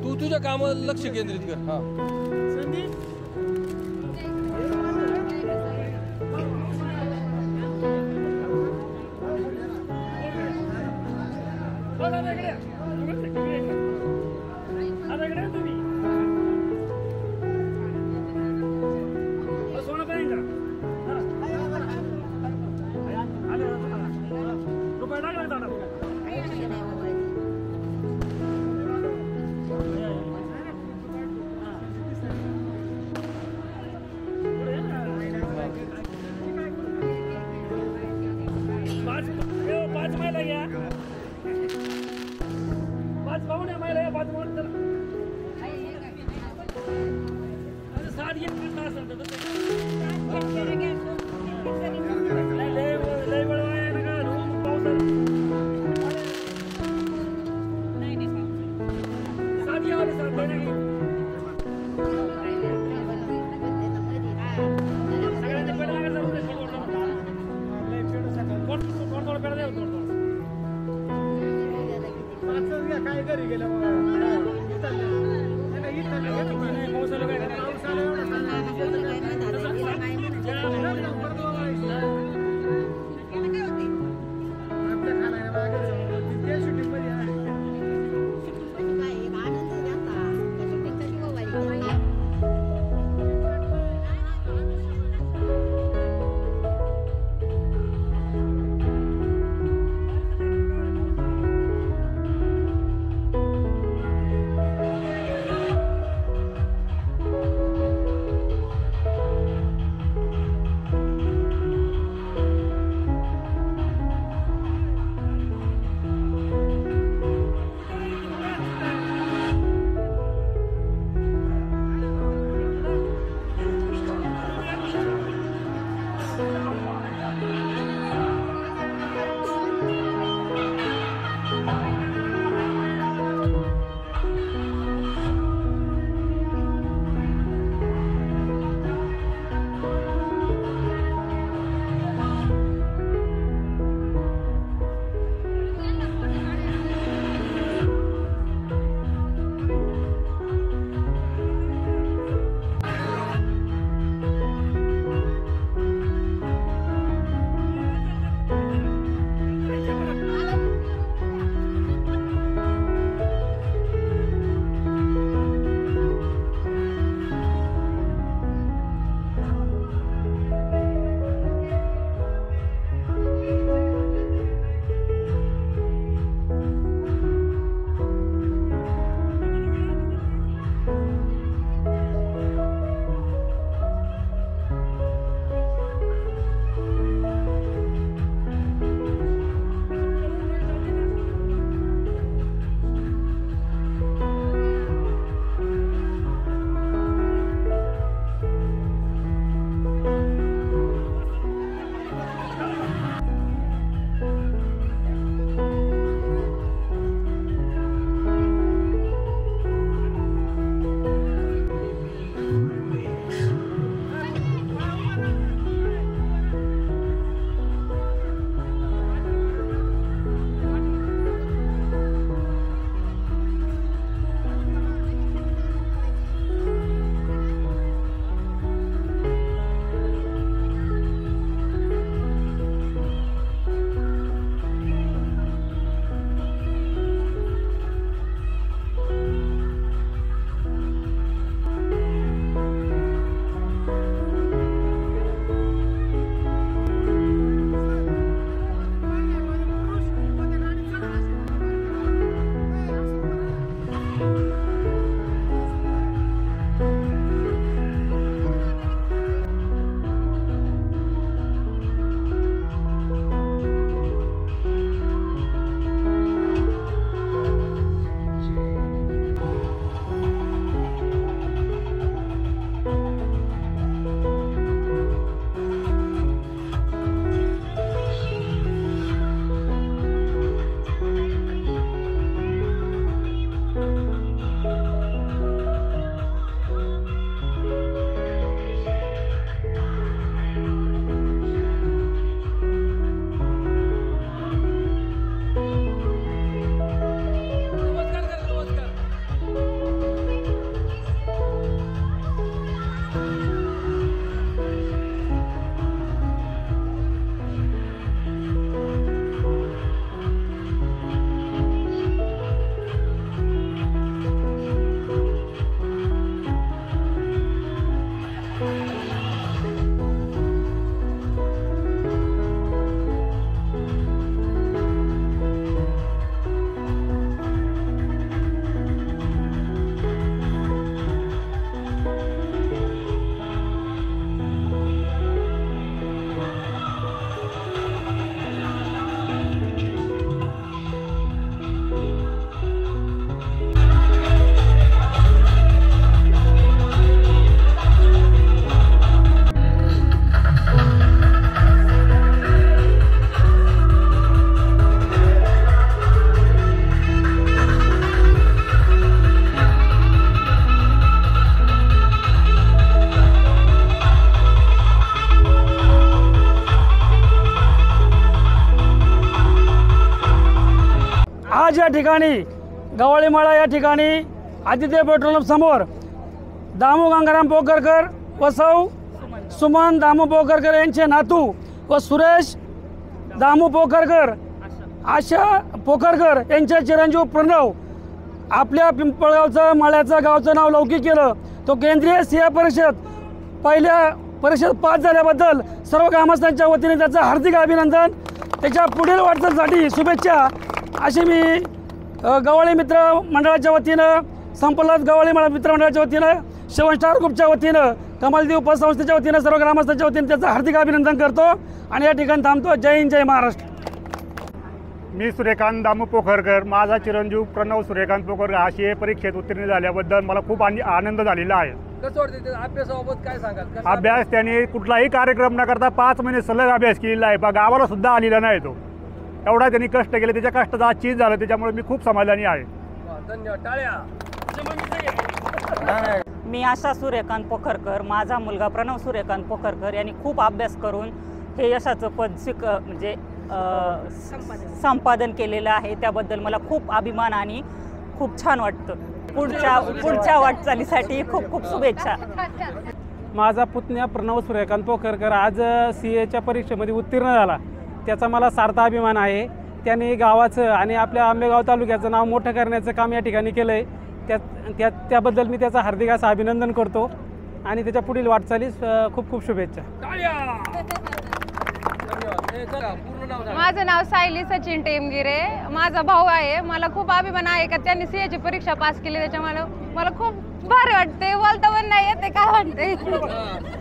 तू तुझ्या कामावर लक्ष केंद्रित कर. हा सोना पाच महिला घ्या, पाच पाहून या महिला, पाच पाहून चला. सात घ्या, लय वेळ वाया नका घालवू, पावसात. सात घ्या, सात महिला घ्या. सगळ्यांनी पेढा लागला थोडं पेढा द्या, थोडं काय घरी गेलं पावसाला काय आज या ठिकाणी गवळीमाळा या ठिकाणी आदित्य पेट्रोल पंप समोर दामू गंगाराम पोखरकर व सौ सुमन दामू पोखरकर यांचे नातू व सुरेश दामू पोखरकर आशा पोखरकर यांचे चिरंजीव प्रणव आपल्या पिंपळगावचं माळ्याचं गावचं नाव लौकिक केलं. तो केंद्रीय सिंह परिषद पहिल्या परिषद पास झाल्याबद्दल सर्व ग्रामस्थांच्या वतीने त्याचं हार्दिक अभिनंदन. त्याच्या पुढील वाटचालीसाठी शुभेच्छा अशी मी गवळी मित्र मंडळाच्या वतीनं, संपलात गवळी मित्रमंडळाच्या वतीनं, सेवन स्टार ग्रुपच्या वतीनं, कमलदेव उपसंस्थेच्या वतीनं, सर्व ग्रामस्थांच्या वतीने त्याचं हार्दिक अभिनंदन करतो आणि या ठिकाणी थांबतो. जय हिंद, जय महाराष्ट्र. मी सूर्यकांत दामू पोखरकर, माझा चिरंजीव प्रणव सूर्यकांत पोखरकर हा CA परीक्षेत उत्तीर्ण झाल्याबद्दल मला खूप आनंद झालेला आहे. कसं वाटतं अभ्यासाबाबत काय सांगाल? अभ्यास त्याने कुठलाही कार्यक्रम न करता 5 महिने सलग अभ्यास केलेला आहे. गावाला सुद्धा आलेला नाही तो. एवढा त्यांनी कष्ट केले, त्याच्या कष्टाचा आज चीज झालं, त्याच्यामुळे मी खूप समाधानी आहे. धन्यवाद. टाळ्या. मी आशा सूर्यकांत पोखरकर, माझा मुलगा प्रणव सूर्यकांत पोखरकर यांनी खूप अभ्यास करून हे यशाचं पद संपादन केलेलं आहे. त्याबद्दल मला खूप अभिमान आणि खूप छान वाटतं. पुढच्या वाटचालीसाठी खूप खूप शुभेच्छा. माझा पुतण्या प्रणव सूर्यकांत पोखरकर आज CAच्या परीक्षेमध्ये उत्तीर्ण झाला. त्याचा मला सार्थ अभिमान आहे. त्याने गावाचं आणि आपल्या आंबेगाव तालुक्याचं नाव मोठं करण्याचं काम या ठिकाणी केलं आहे. त्याबद्दल मी त्याचं हार्दिक असं अभिनंदन करतो आणि त्याच्या पुढील वाटचालीस खूप खूप शुभेच्छा. माझं नाव सायली सचिन टेमगिरे. माझा भाऊ आहे. मला खूप अभिमान आहे का त्यांनी CAची परीक्षा पास केली. त्याच्यामुळे मला खूप भारी वाटते. बोलता पण नाही येते काय वाटते.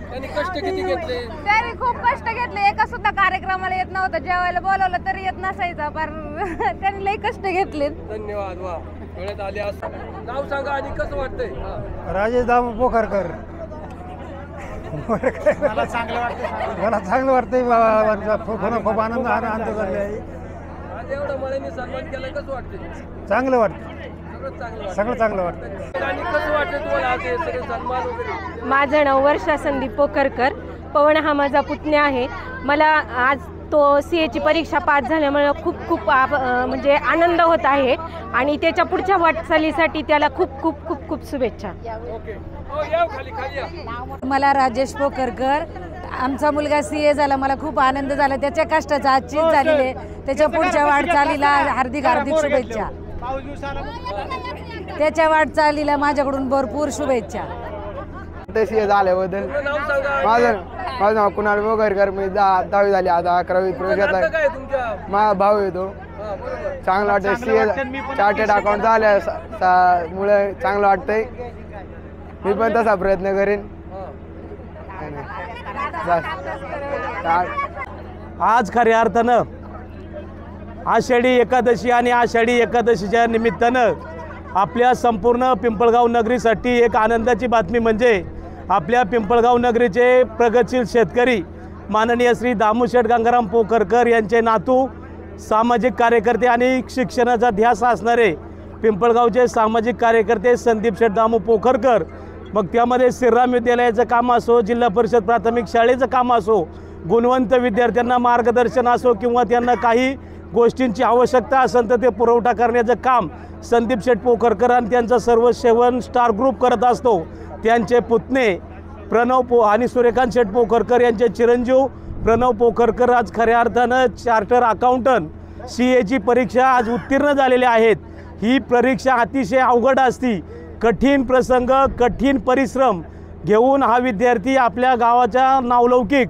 त्यांनी कष्ट किती घेतले? त्यांनी खूप कष्ट घेतले. एका सुद्धा कार्यक्रमाला येत नव्हतं. जेवायला बोलवलं तरी येत नसायचा. पण त्यांनी लई कष्ट घेतले. धन्यवाद. वा, वेळेत आले. नाव सांगा आणि कसं वाटतंय? राजेश दामू पोखरकर. मला चांगलं वाटतंय. खूप आनंद झाले आहे. आज एवढं मळ्याने सन्मान केला, कसं वाटतंय? चांगलं वाटतं. सगळं चांगलं वाटतं. आणि कसं वाटतं तुम्हाला आज हे सगळे सन्मान वगैरे? माझं नाव वर्षा संदीप पोखरकर. पवन हा माझा पुतण्या आहे. मला आज तो CAची परीक्षा पास झाल्यामुळे खूप म्हणजे आनंद होत आहे आणि त्याच्या पुढच्या वाटचालीसाठी त्याला खूप शुभेच्छा. मला राजेश पोखरकर, आमचा मुलगा CA झाला. मला खूप आनंद झाला. त्याच्या कष्टाचा आज चीज झालेले. त्याच्या पुढच्या वाटचालीला हार्दिक शुभेच्छा. त्याच्या वाटचालीला माझ्याकडून भरपूर शुभेच्छा. CA झाल्याबद्दल माझं नाव कुणाल पोखरकर. मी 10वी झाली, आता 11वी प्रवेश घेतला. माझा भाऊ येतो. चांगलं वाटतं. CA चार्टर्ड अकाउंट झाल्यामुळे चांगलं वाटतंय. मी पण तसा प्रयत्न करेन. आज खऱ्या अर्थानं आषाढी एकादशी आणि आषाढी एकादशीच्या निमित्तानं आपल्या संपूर्ण पिंपळगाव नगरीसाठी एक आनंदाची बातमी म्हणजे आपल्या पिंपळगाव नगरीचे प्रगतशील शेतकरी माननीय श्री दामूशेठ गंगाराम पोखरकर यांचे नातू, सामाजिक कार्यकर्ते आणि शिक्षणाचा ध्यास असणारे पिंपळगावचे सामाजिक कार्यकर्ते संदीप शेठ दामू पोखरकर, मग त्यामध्ये श्रीराम विद्यालयाचं काम असो, जिल्हा परिषद प्राथमिक शाळेचं काम असो, गुणवंत विद्यार्थ्यांना मार्गदर्शन असो किंवा त्यांना काही गोष्टींची आवश्यकता असेल तर ते पुरवठा करण्याचं काम संदीप शेठ पोखरकर आणि त्यांचा सर्व सेवन स्टार ग्रुप करत असतो. त्यांचे पुतणे प्रणव आणि सूर्यकांत शेठ पोखरकर यांचे चिरंजीव प्रणव पोखरकर आज खऱ्या अर्थानं चार्टर अकाउंटंट CAची परीक्षा आज उत्तीर्ण झालेले आहेत. ही परीक्षा अतिशय अवघड असती. कठीण प्रसंग, कठीण परिश्रम घेऊन हा विद्यार्थी आपल्या गावाच्या नावलौकिक,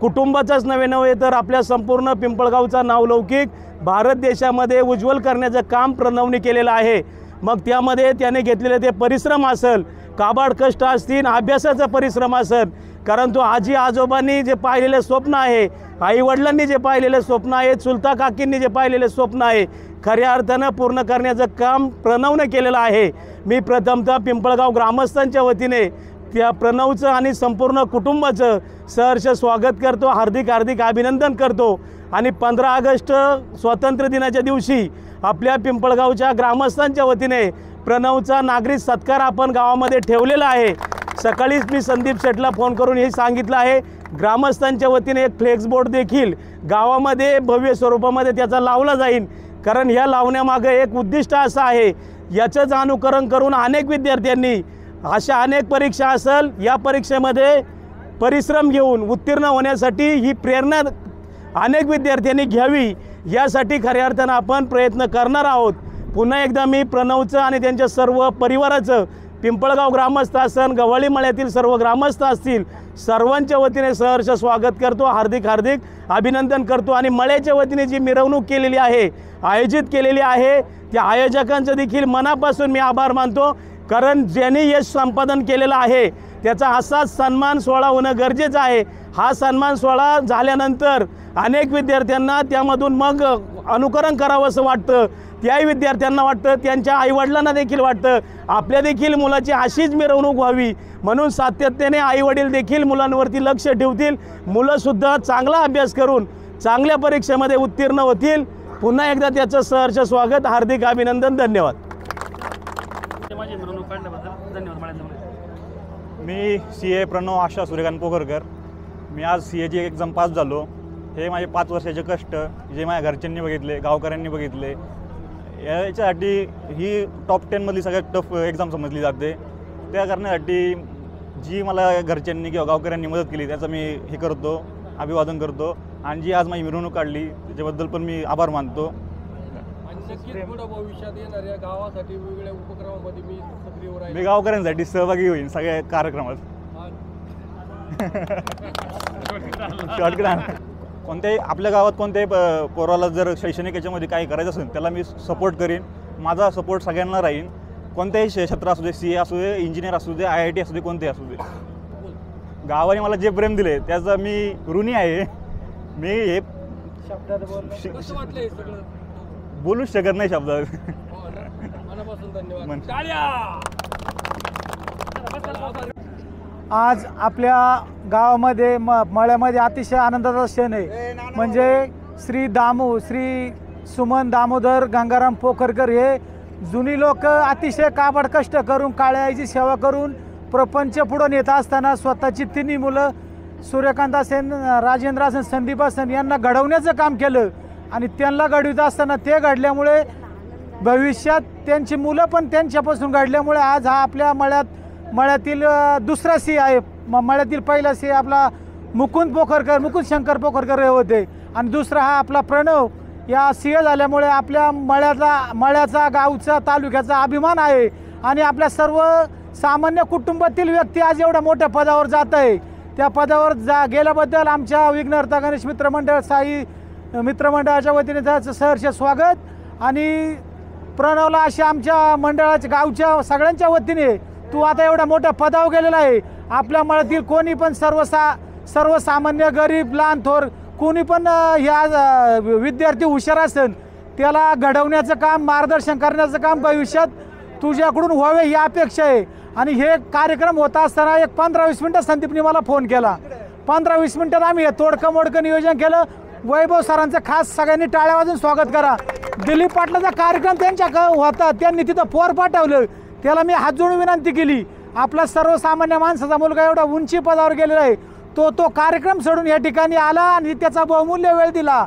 कुटुंबाचाच नव्हे तर आपल्या संपूर्ण पिंपळगावचा नावलौकिक भारत देशामध्ये उज्ज्वल करण्याचं काम प्रणवने केलेलं आहे. मग त्यामध्ये त्याने घेतलेले ते परिश्रम असेल, काबाड कष्ट असतील, अभ्यासाचा परिश्रम असेल, कारण तो आजी आजोबांनी जे पाहिलेले स्वप्न आहे, आईवडिलांनी जे पाहिलेले स्वप्न आहे, चुलता काकींनी जे पाहिलेले स्वप्न आहे, खऱ्या अर्थानं पूर्ण करण्याचं काम प्रणवने केलेलं आहे. मी प्रथमतः पिंपळगाव ग्रामस्थांच्या वतीने त्या प्रणवचं आणि संपूर्ण कुटुंबाचं सहर्ष स्वागत करतो, हार्दिक अभिनंदन करतो. आणि 15 ऑगस्ट स्वातंत्र्य दिनाच्या दिवशी आपल्या पिंपळगावच्या ग्रामस्थांच्या वतीने प्रणवचा नागरिक सत्कार आपण गावामध्ये ठेवलेला आहे. सकाळीच मी संदीप शेठला फोन करून हे सांगितलं आहे. ग्रामस्थांच्या वतीने एक फ्लेक्स बोर्ड देखील गावामध्ये भव्य स्वरूपामध्ये त्याचा लावला जाईल, कारण ह्या लावण्यामागे एक उद्दिष्ट असं आहे, याचंच अनुकरण करून अनेक विद्यार्थ्यांनी अशा अनेक परीक्षा असेल, या परीक्षेमध्ये परिश्रम घेऊन उत्तीर्ण होण्यासाठी ही प्रेरणा अनेक विद्यार्थ्यांनी घ्यावी, यासाठी खऱ्या अर्थानं आपण प्रयत्न करणार आहोत। पुन्हा एकदा मी प्रणवचं आणि त्यांच्या सर्व परिवाराचं, पिंपळगाव ग्रामस्थ असन, गव्हाळी मळ्यातील सर्व ग्रामस्थ असतील, सर्वांच्या वतीने सहर्ष स्वागत करतो, हार्दिक अभिनंदन करतो। आणि मळ्याच्या वतीने जी मिरवणूक केलेली आहे, आयोजित केलेली आहे, त्या आयोजकांचं देखील मनापासून मी आभार मानतो, कारण ज्यांनी यश संपादन केलेलं आहे त्याचा असाच सन्मान सोहळा होणं गरजेचं आहे। हा सन्मान सोहळा झाल्यानंतर अनेक विद्यार्थ्यांना त्यामधून मग अनुकरण करावं असं वाटतं, त्याही विद्यार्थ्यांना वाटतं, त्यांच्या आईवडिलांना देखील वाटतं आपल्या देखील मुलाची अशीच मिरवणूक व्हावी, म्हणून सातत्याने आईवडील देखील मुलांवरती लक्ष ठेवतील, मुलंसुद्धा चांगला अभ्यास करून चांगल्या परीक्षेमध्ये उत्तीर्ण होतील। पुन्हा एकदा त्याचं सहर्ष स्वागत, हार्दिक अभिनंदन, धन्यवाद। मी CA प्रणव आशा सूर्यकांत पोखरकर। मी आज CAची एक्झाम पास झालो। हे माझे 5 वर्षाचे कष्ट जे माझ्या घरच्यांनी बघितले, गावकऱ्यांनी बघितले, याच्यासाठी ही टॉप 10 मधली सगळ्यात टफ एक्झाम समजली जाते। त्या करण्यासाठी जी मला घरच्यांनी किंवा गावकऱ्यांनी मदत केली त्याचं मी हे करतो, अभिवादन करतो। आणि जी आज माझी मिरवणूक काढली त्याच्याबद्दल पण मी आभार मानतो। नक्कीच पुढे भविष्यात येणाऱ्या गावासाठी वेगवेगळ्या उपक्रमामध्ये मी सक्रिय राहीन। मी गावकऱ्यांसाठी सहभागी होईन सगळ्या कार्यक्रमात। कोणत्याही आपल्या गावात कोणत्याही पोराला जर शैक्षणिक याच्यामध्ये काही करायचं असेल त्याला मी सपोर्ट करीन, माझा सपोर्ट सगळ्यांना राहीन। कोणत्याही क्षेत्र असू दे, CA असू दे, इंजिनियर असू दे, IIT असू दे, कोणतेही असू दे, गावाने मला जे प्रेम दिले त्याचा मी ऋणी आहे। मी हे बोलूच शकत नाही शब्दात। मनापासून धन्यवाद। आज आपल्या गावामध्ये मळ्यामध्ये अतिशय आनंदाचा क्षण आहे, म्हणजे श्री सुमन दामोदर गंगाराम पोखरकर हे जुनी लोक अतिशय काबड कष्ट करून काळ्या आईची सेवा करून प्रपंच पुढे नेत असताना स्वतःची 3 मुलं सूर्यकांत असेन, राजेंद्र असेन, संदीप असेन यांना घडवण्याचं काम केलं। आणि त्यांना घडवित असताना ते घडल्यामुळे भविष्यात त्यांची मुलं पण त्यांच्यापासून घडल्यामुळे आज हा आपल्या मळ्यातील दुसरा CA आहे। मळ्यातील पहिला CA आपला मुकुंद शंकर पोखरकर हे होते, आणि दुसरा हा आपला प्रणव या CA झाल्यामुळे आपल्या मळ्याचा गावचा तालुक्याचा अभिमान आहे। आणि आपल्या सर्व सामान्य कुटुंबातील व्यक्ती आज एवढ्या मोठ्या पदावर जात आहे, त्या पदावर गेल्याबद्दल आमच्या विघ्नहर्ता गणेश मित्रमंडळ साई मित्रमंडळाच्या वतीने त्याचं सहर्ष स्वागत। आणि प्रणवला अशा आमच्या मंडळाच्या गावच्या सगळ्यांच्या वतीने तू आता एवढ्या मोठ्या पदावर गेलेला आहे, आपल्या मळ्यातील कोणी पण सर्वसामान्य गरीब लहान थोर कोणी पण ह्या विद्यार्थी हुशार असेल त्याला घडवण्याचं काम, मार्गदर्शन करण्याचं काम भविष्यात तुझ्याकडून व्हावे ही अपेक्षा आहे। आणि हे कार्यक्रम होता असताना एक 15-20 मिनटं संदीपने मला फोन केला, 15-20 मिनटात आम्ही हे तोडकं मोडकं नियोजन केलं। वैभव सरांचं खास सगळ्यांनी टाळ्या वाजून स्वागत करा। दिलीप पाटलाचा कार्यक्रम त्यांच्या होता, त्यांनी तिथं पोर पाठवलं, त्याला मी हात जोडून विनंती केली, आपला सर्वसामान्य माणसाचा मुलगा एवढा उंची पदावर गेलेला आहे, तो कार्यक्रम सोडून या ठिकाणी आला आणि त्याचा बहुमूल्य वेळ दिला।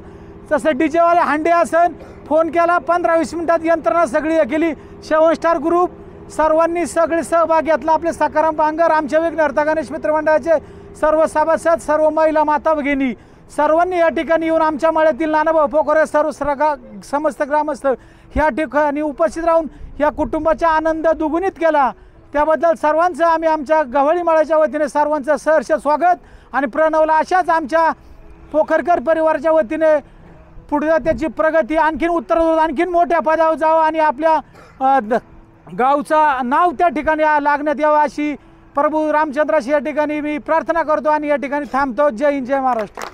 तसं डीजेवाले हांडे असन फोन केला, 15-20 मिनिटात यंत्रणा सगळी केली। 7 स्टार ग्रुप सर्वांनी सगळे सहभाग घेतला, आपले सकाराम बांगर, आमच्या विघ्नहर्ता गणेश मित्रमंडळाचे सर्व सभासद, सर्व महिला माता भगिनी सर्वांनी या ठिकाणी येऊन आमच्या मळ्यातील नानाभाऊ पोखरे समस्त ग्रामस्थ ह्या ठिकाणी उपस्थित राहून या कुटुंबाचा आनंद दुगुणित केला, त्याबद्दल सर्वांचं आम्ही आमच्या गव्हाळी मळ्याच्या वतीने सर्वांचं सहर्ष स्वागत। आणि प्रणवला अशाच आमच्या पोखरकर परिवाराच्या वतीने पुढे त्याची प्रगती आणखीन आणखीन मोठ्या पदावर जावं आणि आपल्या गावचा नाव त्या ठिकाणी लागण्यात यावं अशी प्रभू रामचंद्राशी या ठिकाणी मी प्रार्थना करतो आणि या ठिकाणी थांबतो। जय हिंद, जय महाराष्ट्र।